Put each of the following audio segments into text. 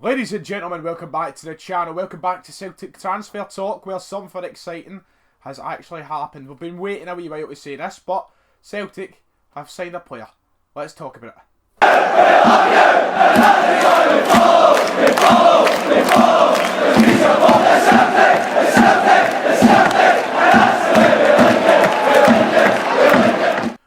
Ladies and gentlemen, welcome back to the channel. Welcome back to Celtic Transfer Talk, where something exciting has actually happened. We've been waiting a wee while to say this, but Celtic have signed a player. Let's talk about it.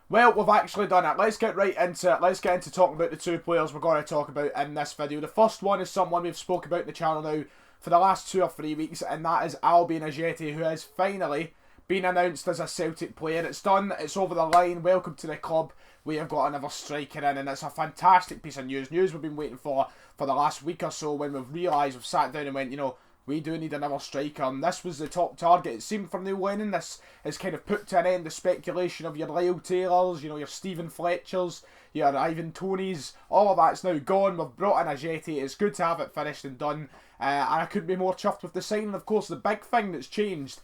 Well, we've actually done it. Let's get right into it. Let's get into talking about the two players we're going to talk about in this video. The first one is someone we've spoke about in the channel now for the last 2 or 3 weeks, and that is AJETI, who has finally been announced as a Celtic player. It's done. It's over the line. Welcome to the club. We have got another striker in, and it's a fantastic piece of news. News we've been waiting for the last week or so, when we've realised, we've sat down and went, you know, we do need another striker, and this was the top target. It seemed from Neil Lennon. This has kind of put to an end the speculation of your Lyle Taylors, you know, your Stephen Fletchers, your Ivan Tonys. All of that's now gone. We've brought in AJETI. It's good to have it finished and done. And I couldn't be more chuffed with the signing. Of course, the big thing that's changed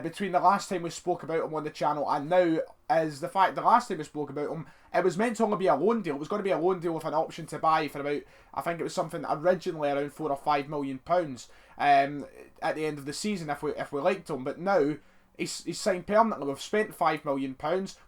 between the last time we spoke about him on the channel and now is the fact the last time we spoke about him, it was meant to only be a loan deal. It was going to be a loan deal with an option to buy for about, I think it was something originally around £4 or £5 million at the end of the season if we liked him. But now he's signed permanently. We've spent £5 million.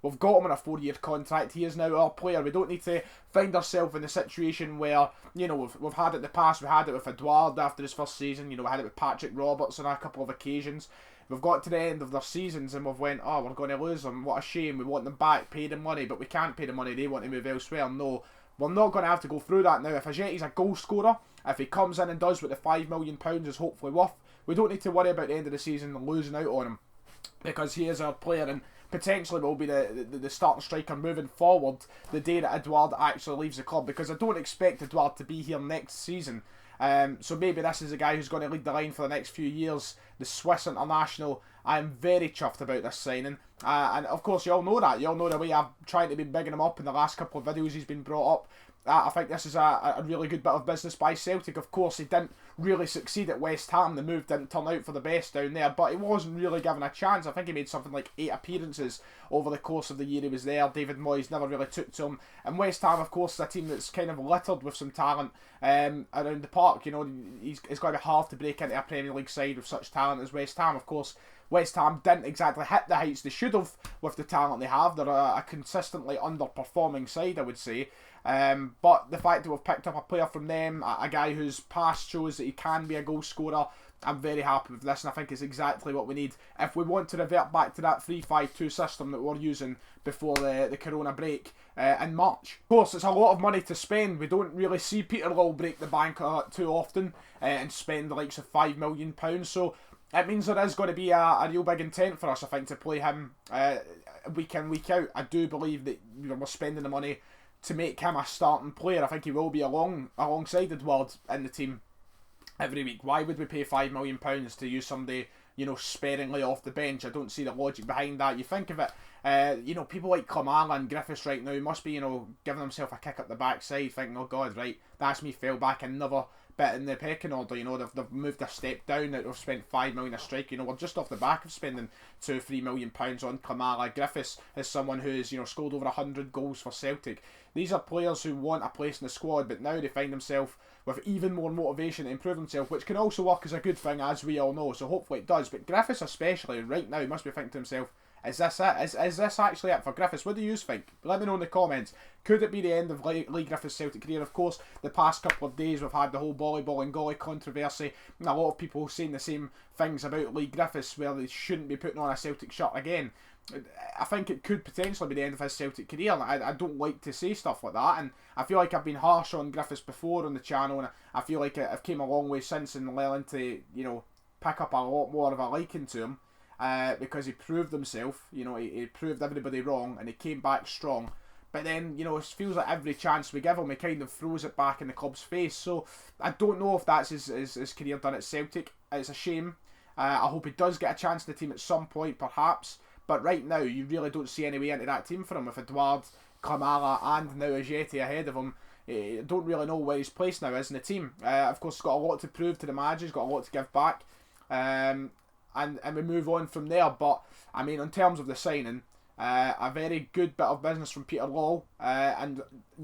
We've got him on a 4-year contract. He is now our player. We don't need to find ourselves in a situation where, you know, we've had it in the past. We had it with Edouard after his first season. You know, we had it with Patrick Roberts on a couple of occasions. We've got to the end of their seasons and we've went, oh, we're going to lose them. What a shame. We want them back, pay them money, but we can't pay the money. They want to move elsewhere. No, we're not going to have to go through that now. If AJETI's a goal scorer, if he comes in and does what the £5 million is hopefully worth, we don't need to worry about the end of the season and losing out on him, because he is our player and potentially will be the starting striker moving forward the day that Edouard actually leaves the club, because I don't expect Edouard to be here next season. So maybe this is a guy who's going to lead the line for the next few years. The Swiss international. I am very chuffed about this signing. And of course you all know that. You all know the way I've tried to be bigging him up in the last couple of videos he's been brought up. I think this is a really good bit of business by Celtic. Of course, he didn't really succeed at West Ham. The move didn't turn out for the best down there, but he wasn't really given a chance. I think he made something like 8 appearances over the course of the year he was there. David Moyes never really took to him. And West Ham, of course, is a team that's kind of littered with some talent around the park. You know, it's going to be hard to break into a Premier League side with such talent as West Ham. Of course, West Ham didn't exactly hit the heights they should have with the talent they have. They're a consistently underperforming side, I would say. But the fact that we've picked up a player from them, a guy whose past shows that he can be a goal scorer, I'm very happy with this, and I think it's exactly what we need if we want to revert back to that 3-5-2 system that we were using before the Corona break in March. Of course, it's a lot of money to spend. We don't really see Peter Lawwell break the bank too often and spend the likes of £5 million, so it means there is going to be a real big intent for us, I think, to play him week in, week out. I do believe that, you know, we're spending the money to make him a starting player. I think he will be alongside Edouard in the team every week. Why would we pay £5 million to use somebody, you know, sparingly off the bench? I don't see the logic behind that. You think of it, you know, people like Kamala and Griffiths right now must be, you know, giving himself a kick up the backside, thinking, oh God, right, that's me, fell back another bit in the pecking order. You know, they've moved a step down. That we've spent £5 million a strike. You know, we're just off the back of spending £2-3 million on Kamala. Griffiths is someone who's, you know, scored over 100 goals for Celtic. These are players who want a place in the squad, but now they find themselves with even more motivation to improve themselves, which can also work as a good thing, as we all know. So hopefully it does. But Griffiths especially right now must be thinking to himself, is this it? Is this actually it for Griffiths? What do you think? Let me know in the comments. Could it be the end of Lee Griffiths' Celtic career? Of course, the past couple of days we've had the whole volleyball and golly controversy, and a lot of people saying the same things about Lee Griffiths, where they shouldn't be putting on a Celtic shirt again. I think it could potentially be the end of his Celtic career. I don't like to say stuff like that, and I feel like I've been harsh on Griffiths before on the channel, and I feel like I've came a long way since and learned to, you know, pick up a lot more of a liking to him. Because he proved himself, you know, he proved everybody wrong, and he came back strong. But then, you know, it feels like every chance we give him, he kind of throws it back in the club's face. So I don't know if that's his career done at Celtic. It's a shame. I hope he does get a chance in the team at some point, perhaps. But right now, you really don't see any way into that team for him with Edouard, Kamala, and now AJETI ahead of him. I don't really know where his place now is in the team. Of course, he's got a lot to prove to the manager. He's got a lot to give back. And we move on from there. But I mean, in terms of the signing, A very good bit of business from Peter Law, and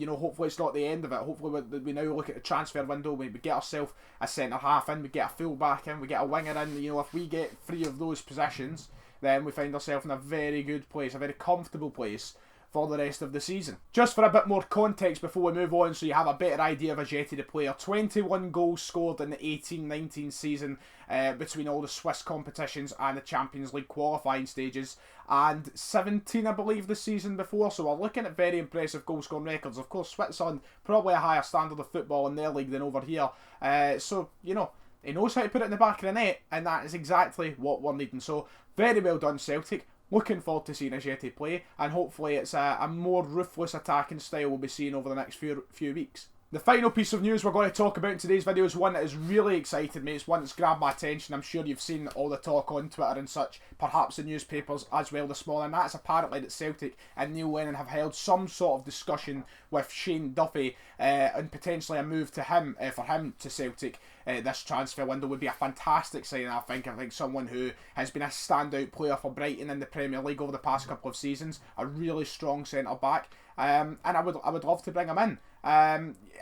hopefully it's not the end of it. Hopefully we now look at the transfer window, we get ourselves a centre half in, we get a full back in, we get a winger in. If we get 3 of those positions, then we find ourselves in a very good place, a very comfortable place for the rest of the season. Just for a bit more context before we move on, so you have a better idea of AJETI the player. 21 goals scored in the 18-19 season between all the Swiss competitions and the Champions League qualifying stages, and 17 I believe the season before, so we're looking at very impressive goal scoring records. Of course, Switzerland, probably a higher standard of football in their league than over here, so he knows how to put it in the back of the net, and that is exactly what we're needing. So very well done, Celtic. Looking forward to seeing AJETI play, and hopefully it's a more ruthless attacking style we'll be seeing over the next few weeks. The final piece of news we're going to talk about in today's video is one that has really excited me. It's one that's grabbed my attention. I'm sure you've seen all the talk on Twitter and such, perhaps the newspapers as well this morning. That's apparently that Celtic and Neil Lennon have held some sort of discussion with Shane Duffy and potentially a move to him for him to Celtic. This transfer window would be a fantastic sign, I think. I think someone who has been a standout player for Brighton in the Premier League over the past couple of seasons, a really strong centre back, and I would love to bring him in.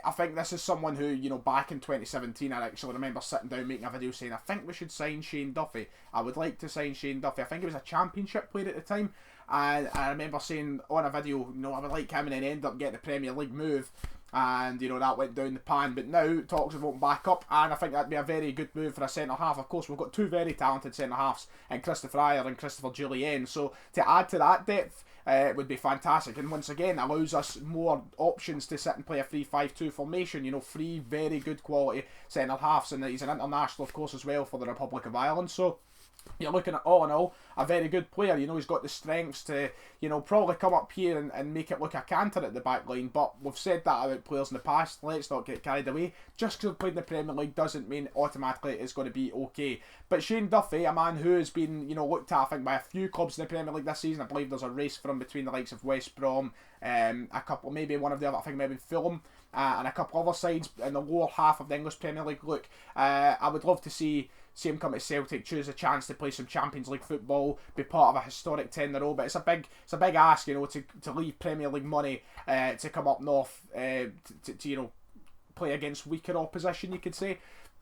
I think this is someone who, back in 2017, I actually remember sitting down making a video saying, I think we should sign Shane Duffy. I would like to sign Shane Duffy. I think he was a Championship player at the time, and I remember saying on a video, I would like him, and then end up getting the Premier League move, and that went down the pan. But now talks have opened back up, and I think that'd be a very good move for a centre half. Of course, we've got 2 very talented centre halves in Christopher Ayer and Christopher Jullien, so to add to that depth, it would be fantastic, and once again allows us more options to sit and play a 3-5-2 formation. 3 very good quality centre halves, and he's an international, of course, as well for the Republic of Ireland. So you're looking at, all in all, a very good player. He's got the strengths to, probably come up here and make it look a canter at the back line. But we've said that about players in the past. Let's not get carried away. Just because we've played in the Premier League doesn't mean automatically it's going to be okay. But Shane Duffy, a man who has been, looked at, I think, by a few clubs in the Premier League this season. I believe there's a race for him between the likes of West Brom, a couple, maybe one of the other, I think maybe Fulham, and a couple other sides in the lower half of the English Premier League. Look, I would love to see him come to Celtic, choose a chance to play some Champions League football, be part of a historic 10 in a row. But it's a big ask, to leave Premier League money to come up north to play against weaker opposition, you could say.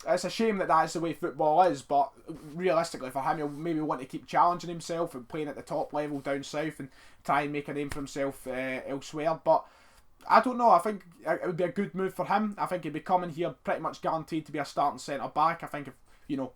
It's a shame that is the way football is, but realistically for him, he'll maybe want to keep challenging himself and playing at the top level down south and try and make a name for himself elsewhere. But I don't know. I think it would be a good move for him. I think he'd be coming here pretty much guaranteed to be a starting centre back. I think if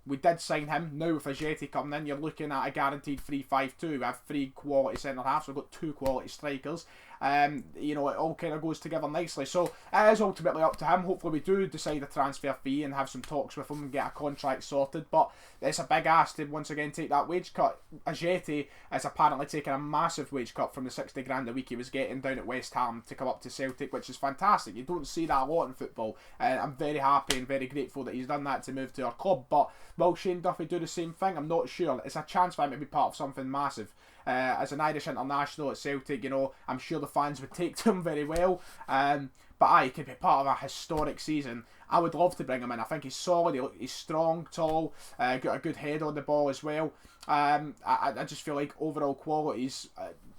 we did sign him, now with AJETI coming in, you're looking at a guaranteed 3-5-2. We have 3 quality centre halves, we've got 2 quality strikers. It all kind of goes together nicely. So it is ultimately up to him. Hopefully we do decide a transfer fee and have some talks with him and get a contract sorted. But it's a big ask to once again take that wage cut. AJETI is apparently taking a massive wage cut from the 60 grand a week he was getting down at West Ham to come up to Celtic, which is fantastic. You don't see that a lot in football. I'm very happy and very grateful that he's done that to move to our club. But will Shane Duffy do the same thing? I'm not sure. It's a chance for him to be part of something massive. As an Irish international at Celtic, I'm sure the fans would take to him very well. But he could be part of a historic season. I would love to bring him in. I think he's solid, he's strong, tall, got a good head on the ball as well. I just feel like overall qualities,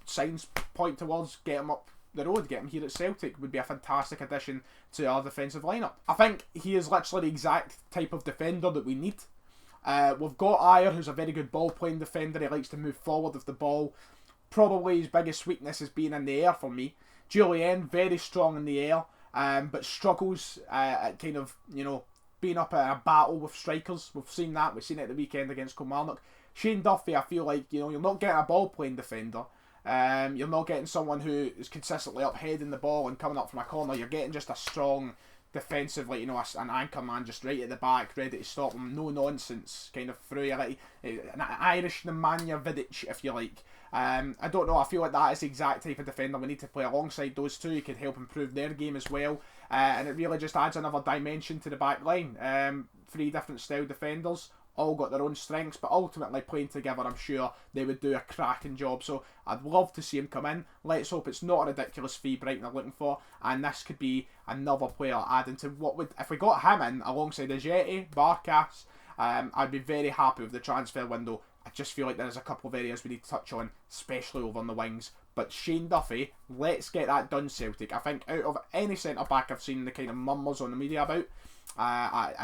signs point towards get him up the road, get him here at Celtic would be a fantastic addition to our defensive lineup. I think he is literally the exact type of defender that we need. We've got Ayer, who's a very good ball-playing defender. He likes to move forward with the ball. Probably his biggest weakness is being in the air for me. Jullien, very strong in the air, but struggles at kind of, being up at a battle with strikers. We've seen that. We've seen it at the weekend against Kilmarnock. Shane Duffy, I feel like, you're not getting a ball-playing defender. You're not getting someone who is consistently up heading the ball and coming up from a corner. You're getting just a strong defensively, an anchor man just right at the back, ready to stop him, no nonsense, kind of through you, like an Irish Nemanja Vidic, if you like. I don't know, I feel like that is the exact type of defender we need to play alongside those two. It could help improve their game as well, and it really just adds another dimension to the back line. 3 different style defenders, all got their own strengths, but ultimately playing together, I'm sure they would do a cracking job. So I'd love to see him come in. Let's hope it's not a ridiculous fee Brighton are looking for, and this could be another player adding to what would, if we got him in alongside AJETI, Barkas, I'd be very happy with the transfer window. I just feel like there's a couple of areas we need to touch on, especially over on the wings. But Shane Duffy, let's get that done, Celtic. I think out of any centre-back I've seen the kind of murmurs on the media about,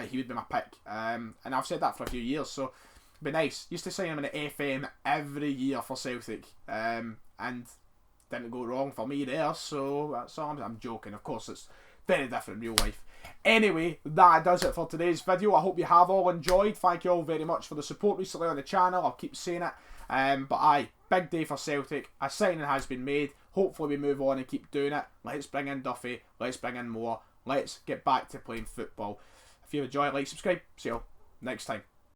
he would be my pick. And I've said that for a few years, so it'd be nice. Used to sign him in the FM every year for Celtic, and didn't go wrong for me there, so I'm joking. Of course, it's very different in real life. Anyway, that does it for today's video. I hope you have all enjoyed. Thank you all very much for the support recently on the channel. I'll keep saying it. But big day for Celtic. A signing has been made. Hopefully we move on and keep doing it. Let's bring in Duffy. Let's bring in more. Let's get back to playing football. If you enjoy, like, subscribe. See you all next time.